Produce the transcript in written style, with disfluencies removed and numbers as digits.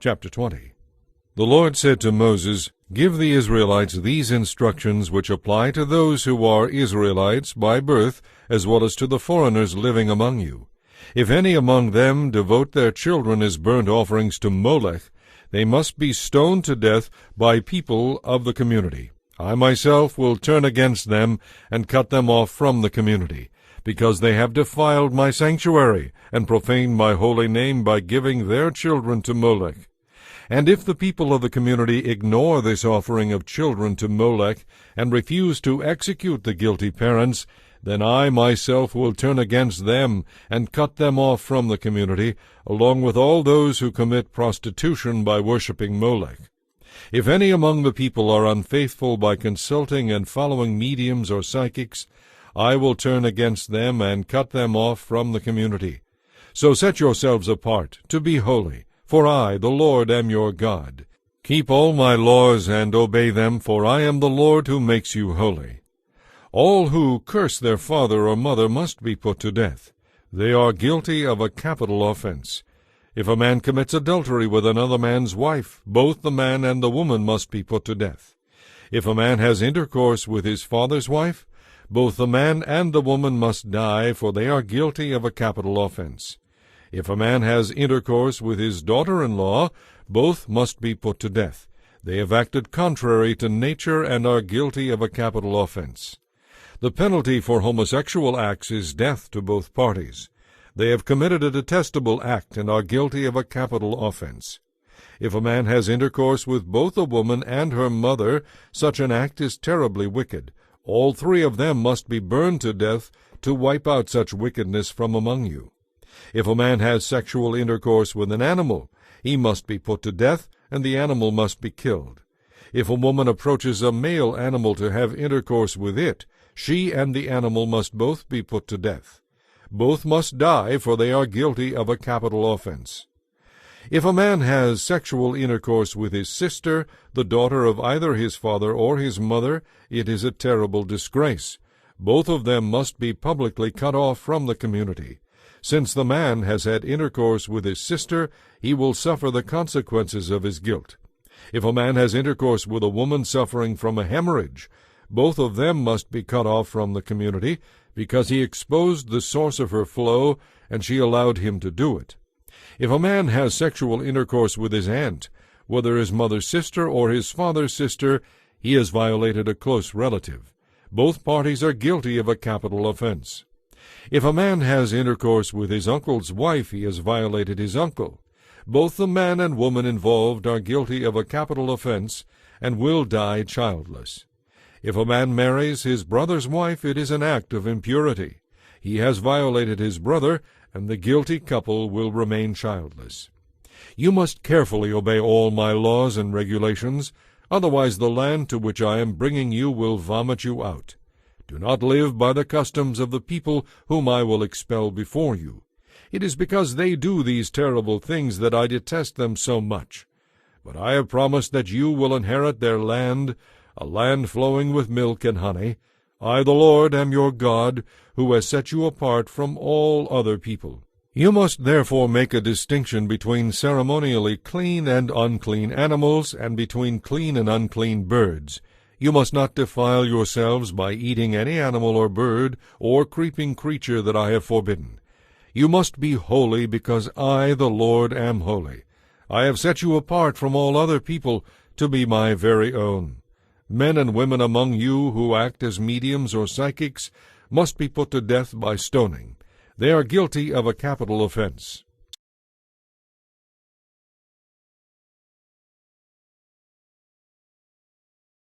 Chapter 20. The Lord said to Moses, Give the Israelites these instructions which apply to those who are Israelites by birth, as well as to the foreigners living among you. If any among them devote their children as burnt offerings to Molech, they must be stoned to death by people of the community. I myself will turn against them and cut them off from the community, because they have defiled my sanctuary and profaned my holy name by giving their children to Molech. And if the people of the community ignore this offering of children to Molech and refuse to execute the guilty parents, then I myself will turn against them and cut them off from the community, along with all those who commit prostitution by worshipping Molech. If any among the people are unfaithful by consulting and following mediums or psychics, I will turn against them and cut them off from the community. So set yourselves apart to be holy, for I, the Lord, am your God. Keep all my laws and obey them, for I am the Lord who makes you holy. All who curse their father or mother must be put to death. They are guilty of a capital offense. If a man commits adultery with another man's wife, both the man and the woman must be put to death. If a man has intercourse with his father's wife, both the man and the woman must die, for they are guilty of a capital offense. If a man has intercourse with his daughter-in-law, both must be put to death. They have acted contrary to nature and are guilty of a capital offense. The penalty for homosexual acts is death to both parties. They have committed a detestable act and are guilty of a capital offense. If a man has intercourse with both a woman and her mother, such an act is terribly wicked. All three of them must be burned to death to wipe out such wickedness from among you. If a man has sexual intercourse with an animal, he must be put to death, and the animal must be killed. If a woman approaches a male animal to have intercourse with it, she and the animal must both be put to death. Both must die, for they are guilty of a capital offense. If a man has sexual intercourse with his sister, the daughter of either his father or his mother, it is a terrible disgrace. Both of them must be publicly cut off from the community. Since the man has had intercourse with his sister, he will suffer the consequences of his guilt. If a man has intercourse with a woman suffering from a hemorrhage, both of them must be cut off from the community, because he exposed the source of her flow, and she allowed him to do it. If a man has sexual intercourse with his aunt, whether his mother's sister or his father's sister, he has violated a close relative. Both parties are guilty of a capital offense. If a man has intercourse with his uncle's wife, he has violated his uncle. Both the man and woman involved are guilty of a capital offense and will die childless. If a man marries his brother's wife, it is an act of impurity. He has violated his brother, and the guilty couple will remain childless. You must carefully obey all my laws and regulations, otherwise the land to which I am bringing you will vomit you out. Do not live by the customs of the people whom I will expel before you. It is because they do these terrible things that I detest them so much. But I have promised that you will inherit their land, a land flowing with milk and honey. I, the Lord, am your God, who has set you apart from all other people. You must therefore make a distinction between ceremonially clean and unclean animals, and between clean and unclean birds. You must not defile yourselves by eating any animal or bird or creeping creature that I have forbidden. You must be holy, because I, the Lord, am holy. I have set you apart from all other people to be my very own. Men and women among you who act as mediums or psychics must be put to death by stoning. They are guilty of a capital offense.